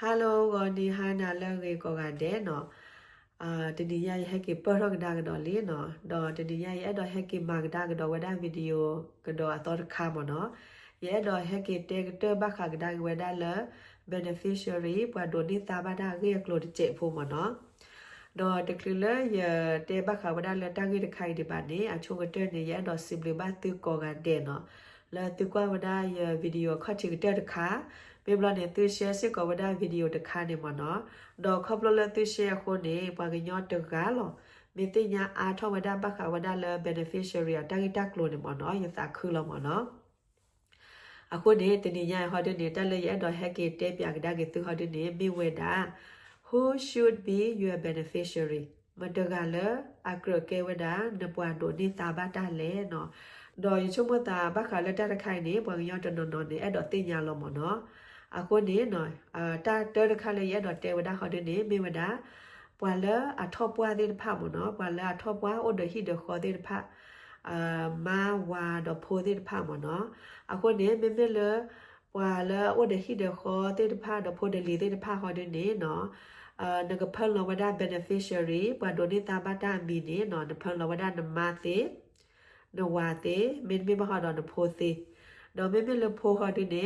Hello ကိုဒီဟာနာလောကေကိုကတဲ့နော်တဒီရဟက်ကပရကဒါကတော့လေနော်တော့တဒီရရဲ့တော့ဟက်ကမာကဒါကတော့ဝဒဗီဒီယိုကတော့အတော်ခါမနော်ရဲ့တော့ဟက်ကတဲကတဘခကဒါဝဒလာ beneficiary ပဒိုနေတာဘာဒါရေကလို့တဲ့ဖို့မနော်တော့တကလရတဲဘခဝဒလာတာကြီးတခိုင်ဒီပါနေအချုံကတဲ့နေရဲ့တော့ simply ဘတ်တူကိုကတဲ့နော်လာတူကဝဒရဗီဒီယိုခတ်ချစ်တဲ့တခါပေဘလနဲ့သူရှယ်စစ်ကောဝဒဗီဒီယိုတခါနေမနော်တော့ခပလလသူရှယ်ခုနေပါကညောတကားလောမေတညာအားထဝဒဘခဝဒလ beneficiary တာဂီတက်လို့နေမနော်ယသခုလောမနော်အခုနေတနေညာဟောတဲ့နေတက်လည်းရတော့ hack တဲပြကဒါကသူဟောတဲ့နေမိဝဲတာ who should be your beneficiary မတကလည်းအကရကေဝဒနပွားတို့နေတာဘာတာလဲနော်တော့ရချုံမတာဘခလက်တခိုင်နေပေါ်ညောတနော်နေအဲ့တော့တင်ညာလောမနော်အခုနေနော်တာတခါလေရတော့တေဝဒဟောတဲ့နေမိဝဒပွာလအထောပွားတဲ့ဖမနော်ပွာလအထောပွားအိုဒဟိဒခေါ်တဲ့ဖမာဝါတော့ဖိုးတဲ့ဖမနော်အခုနေမိမလပွာလအိုဒဟိဒခေါ်တဲ့ဖတော့ဖိုးတဲ့လီတဲ့ဖဟောတဲ့နေနော်နကဖလဝဒ beneficiary ပွာဒိုနေတာဘတာမီနေနော်နဖလဝဒနမသေးနဝသေးမင်းမဘဟာတော့နဖိုးသေးတော့မိမလဖိုးဟောတဲ့နေ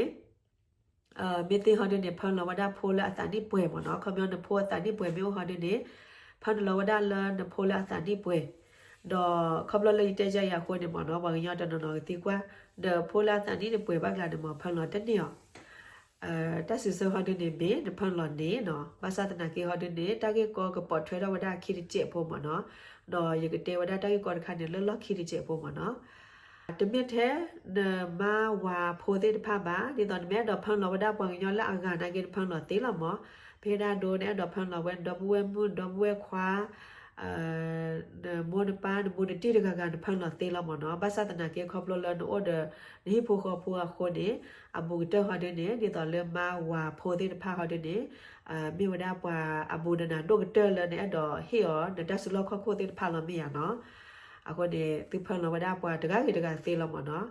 မေတေဟောတဲ့နေဖန်လဝဒဖိုးလာအတန်ဒီပွဲမနော်ခမျောနဖိုးအတန်ဒီပွဲမျိုးဟောတဲ့နေဖန်လဝဒလနဖိုးလာအတန်ဒီပွဲတော့ခပလလေးတဲကြရခွနေမနော်ဘာညတနော်တီကွာဒဖိုးလာအတန်ဒီပွဲဘာကလာဒမဖန်လတဲ့နေတက်ဆူဆဟောတဲ့နေဘေနဖန်လနေနော်ဘာသာတနာကေဟောတဲ့နေတာကေကောကပေါ်ထွဲတော့ဝဒခိရကျဖို့မနော်တော့ရကတေဝဒတာကေကောခါနေလလခိရကျဖို့မနော်တမစ်တဲ့မာဝါဖိုတဲ့ဖပါဒီတော့မြတ်တော့ဖန်လောဝဒပွန်ညောလာအကနာကေဖန်လောတေးလမောဖေဒါဒိုနဲ့တော့ဖန်လောဝဲဒဘဝဲမှုဒဘဝဲခွာမောဒပါဒဘူဒတီရကကန်ဖန်လောတေးလမောနော်ဘာသာတနာကေခေါပလောလနိုဒနေဖိုခေါဖိုခိုနေအဘူတဟတဲ့နေဒီတော့လေမာဝါဖိုတဲ့ဖဟတဲ့နေမိဝဒပွာအဘူဒနာဒိုကတဲလနဲ့တော့ဟီယောဒတဆလောခေါခိုတဲ့ဖလောမေရနော်အခုဒီသူဖန်လဝဒပွားတကားကြီးတကားသေးလို့မနော်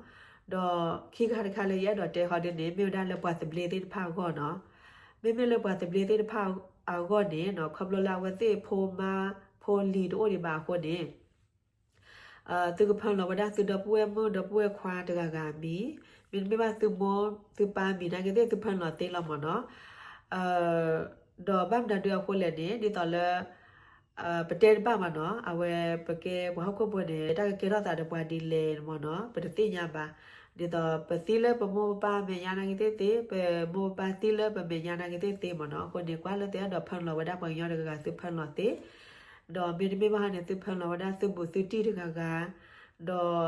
တော့ခိခါတခါလေးရတော့တဲဟောတဲ့နေမြို့ဒါလပွားသပလေးတဲ့ဖောက်ကောနော်မေမေလပွားသပလေးတဲ့ဖောက်အောကောနေနော်ခပလလာဝသိဖိုမာဖိုလီတို့ဒီပါခုနေသူကဖန်လဝဒသူဒပွဲမဒပွဲခွာတကားကမီမင်းမပါသူမောသူပါမီနာကတဲ့သူဖန်လသေးလို့မနော်တော့ဗမ်ဒါတော့ခုလည်းနေဒီတော့လေပတဲပါမနော်အဝဲပကဲဘောက်ခုပွနေတကကေရတာတပွားဒီလေမနော်ပတိညာပါဒီတော့ပတိလေပမောပါမေညာနာကတဲ့တေပမောပါတိလေပမေညာနာကတဲ့တေမနော်ကိုဒီကွာလေတဲ့တော့ဖန်လောဝဒပညောတကကသူဖန်လောတေတော့မိမိမဟာနေသူဖန်လောဝဒသူဘူသူတိတကကတော့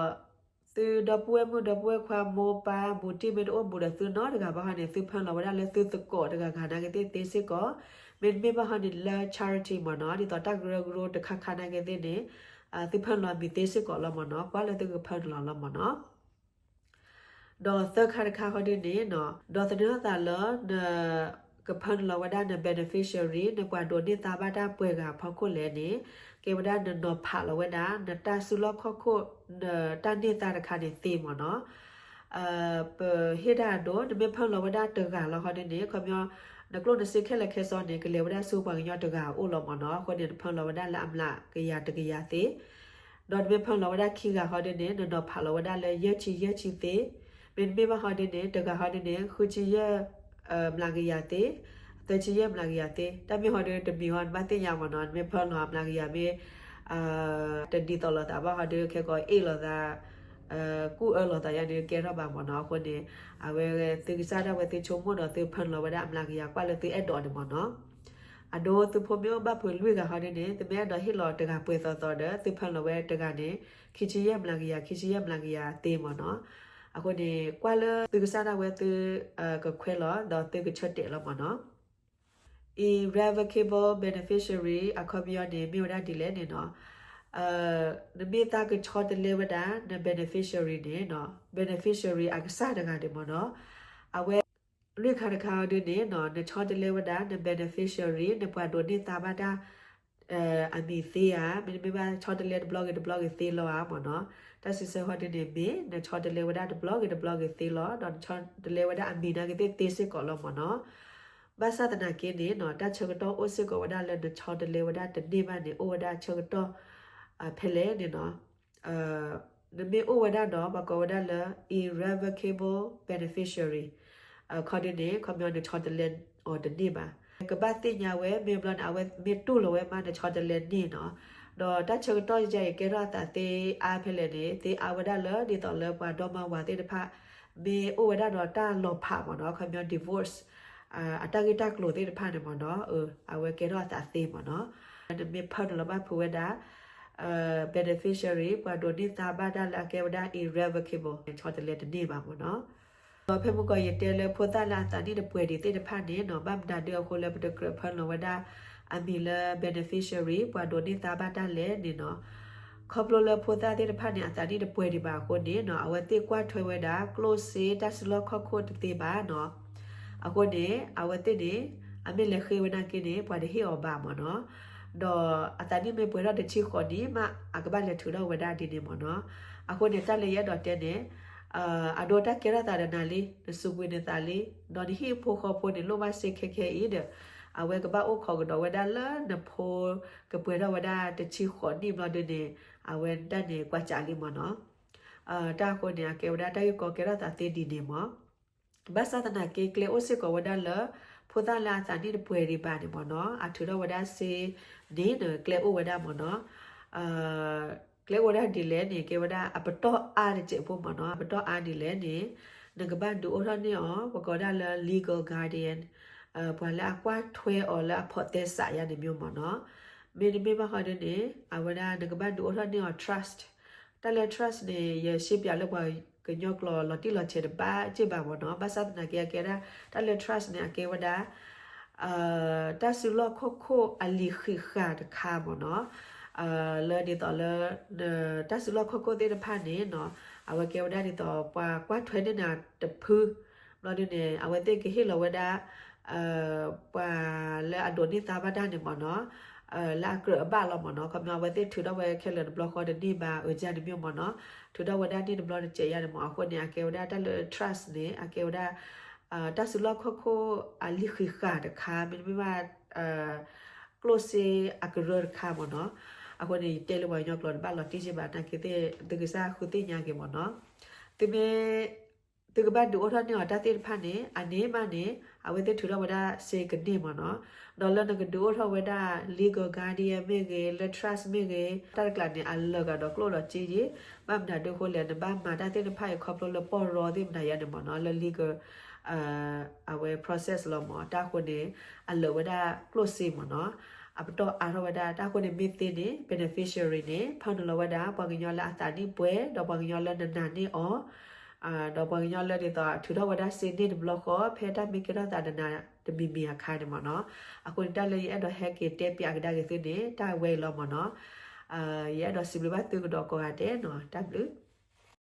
သူဒပွဲမဒပွဲခွာမောပါဘူတိမေတော့ဘူဒသူနော်တကဘာဟာနေသူဖန်လောဝဒလေသူတကောတကခါနာကတဲ့တေစစ်ကောမင်းမဟာနေလာ charity မနော်ဒီတော့တကရဂရိုတခခနာကတဲ့နေသူဖန်လောဘီတေစစ်ကောလမနော်ကွာလေသူဖန်လောလမနော်တော့သခါခါဟောဒီနေနော်တော့တဲ့တာလောကဖန်လောဝဒနာ beneficiary နကွာဒိုနေတာဘာတာပွဲကဖောက်ခုလဲနေကေဝဒနနောဖာလောဝဒနတဆူလခခုတန်နေတာတခါနေသေးမနော်ပဟိဒါဒိုနမေဖန်လောဝဒတကလောဟောဒီနေခမျောနကလို့နစိခဲလက်ခဲစောနေကလေဝဒဆူပန်ညောတကအိုလောမနော်ခေါ်နေဖန်လောဝဒလာအမလာကရတကရသေးတော့မေဖန်လောဝဒခိကဟောဒီနေနောဖာလောဝဒလဲရချီသေးမင်းမေမဟောဒီနေတကဟောဒီနေခုချီရမလာကရသေးတချီရမလာကရသေးတမီဟောဒီတမီဟောမတင်ရမနော်မေဖန်လောမလာကရမေတဒီတော်လာတာဘာဟောဒီခဲကိုအေလောတာကူအလောတာရနေကဲရပါမနော်ခုနေအဝဲသူစားတော့ဝဲသူချုံမတော့သူဖန်လောဝဒအမလာကရကွာလေသူအဲ့တော်တယ်မနော်အဒိုသူဖို့မျိုးဘဖွေလွေကဟောဒီနေတမဲတော့ဟစ်လောတကပွဲတော်တော်တယ်သူဖန်လောဝဲတကနေခီချီရမလာကရခီချီရမလာကရတေးမနော်အခုဒီကွာလေသူစားတော့ဝဲသူကခွဲလောတော့သူကချက်တယ်လောမနော် irrevocable beneficiary အခုပြောနေမြို့တာဒီလဲနေနော်နမေတာကချောတလေဝဒန beneficiary နေနော် beneficiary အကစားတကတယ်မနော်အဝဲလွေခါတခါဒီနေနော်နချောတလေဝဒန beneficiary နပွားဒိုနေတာဘာတာအမီသေးရမင်းမချောတလေ blog သေးလောမနော်တဆဆဟောဒီနေမေနချောတလေဝဒ blog သေးလောတော့ချောတလေဝဒအမီနာကသေးစစ်ကောလောမနော် ဘာသာတနာကင်းနေနော်တချကတော့အိုစစ်ကိုဝဒါလည်းချော်တလေဝဒါတနေပါနေအိုဝဒါချကတော့ဖဲလေနေနော်နမေအိုဝဒါတော့ဘကောဝဒါလည်း irrevocable beneficiary ခေါ်တဲ့ခမရချော်တလေအော်တနေပါကပတ်တင်ညာဝဲမေဘလန်အဝဲမေတူလဝဲမနချော်တလေနေနော်တော့တချကတော့ကြဲကေရတာတေအားဖဲလေနေတေအဝဒါလည်းဒီတော့လည်းပါတော့မဝါတေတဖမေအိုဝဒါတော့တာလောဖပါနော်ခမရ divorceအတဂိတကလို့တဲ့ဖာနေမနော်အဝဲကေတော့တာသေးမနော်အဲ့မေဖတ်လဘဖဝဒါbeneficiary ဘာဒိုဒီတာဘာဒါလာကေဝဒါ irrevocable ချောတလေတနေပါမနော်တော့ဖေမကရတဲလေဖိုတာလာတာဒီတပွဲဒီတဲ့ဖာနေနော်ဘမ်ဒါဒေကိုလေပတကရဖန်လောဝဒါအမီလာ beneficiary ဘာဒိုဒီတာဘာဒါလေနေနော်ခေါပလိုလဖိုတာတဲ့ဖာနေအတာဒီတပွဲဒီပါကိုနေနော်အဝဲတေကွာထွေဝဒါ close တက်စလောခခုတ်တေပါနော်အခုနေအဝတိနေအမေလက်ခေဝနာကိနေပွားတဲ့ဟေအဘာမနော်တော့အတနိမေပွေရတဲ့ချီခေါ်ဒီမအကဘာလက်ထူတော့ဝဒါဒီနေမနော်အခုနေတက်လေရတော့တဲ့နေအဒိုတာကေရတာနာလီစုပွေနေတာလီတော့ဒီဟေဖိုခေါ်ဖို့နေလိုမစိခေခေဤတဲ့အဝဲကဘာအိုခေါ်တော့ဝဒါလာနဖိုကပွေရဝဒါတဲ့ချီခေါ်ဒီမလို့နေအဝဲတက်နေကွာချလီမနော်တာကိုနေကေဝဒါတိုက်ကိုကေရတာတေဒီနေမဘာသာတနာကေကလေအိုစစ်ကိုဝဒါလဖိုဒါလာစာဒီပွေရီပါနေမနော်အထူတော့ဝဒါစေဒီနကလေအိုဝဒါမနော်ကလေဝဒါဒီလေနေကေဝဒါအပတော့အားတဲ့ချက်ဖို့မနော်အပတော့အားဒီလေနေငကဘန်ဒူအိုရနေအောပကောဒါလ legal guardian ဘာလာကွာထွဲအော်လာဖော်တဲ့စာရနေမျိုးမနော်မေဒီမေဘဟာတဲ့နေအဝဒါငကဘန်ဒူအိုရနေအော trust တလဲ trust နေရရှိပြလောက်ပါကညောကလောလတိလချေပါချေပါမနော်ဘာသာနာကေကေရာတလဲ trust နေကေဝဒါတဆူလခခိုအလီခိခါတခါမနော်လဲဒီတော့လဲတဆူလခခိုတဲ့ဖာနေနော်အဝကေဝဒါဒီတော့ပွာကွာထွဲနေတာတဖူးလောဒီနေအဝတဲ့ကေဟီလဝဒါပွာလဲအဒိုဒီတာဘာဒါနေမနော်လာကရဘာလောမနော်ကမဝတဲ့ထူတော့ဝဲခဲလဘလော့ခေါ်တဲ့ဒီပါအကြတဲ့မြို့မနော်ထူတော့ဝဒါဒီဘလော့တဲ့ကျေရတယ်မအခုနေအကေဝဒါတလ trust နေအကေဝဒါတဆူလခခိုအလီခိခါတခါမင်းမclose အကရခါမနော်အခုနေတဲလဝညောကလောဘာလော့တိချဘာတကေတဲ့ဒဂစာခုတိညာကေမနော်တိမေတကဘာဒူအော်နေအတတိဖာနေအနေမနေအဝဲတဲ့ထူတော့ဝဒါစေကနေမနော်ဒေါ်လာနကဒူအော်ဝဒါ legal guardian မေကေ trust မေကေတက်ကလာနေအလကတော့ကလောတော့ကြည်ကြီးမမ်ဒါဒိုခိုလေဘာမာတတဲ့ဖိုင်ခေါပလိုပေါ်ရောဒီမနာရနေမနော် legal အဝဲ process လောမတာခုနေအလဝဒါ close မနော်အပတော့အရဝဒါတာခုနေမိသိနေ beneficiary နေဖောင်းလဝဒါပကညောလာအတာဒီပွဲတော့ပကညောလာနနာနေအောတော့ပကညောလာတဲ့တော့ထူတော့ဝဒါစင်းနေဘလော့ကောဖဲတာမိကရတာဒနာတမီမီခါတယ်မနော်အခုတက်လေအဲ့တော့ဟက်ကေတက်ပြကဒါကေသိနေတာဝဲလောမနော်ရဲတော့စီဘလဘတ်တူတော့ကောရတဲ့နော်တပ်လို့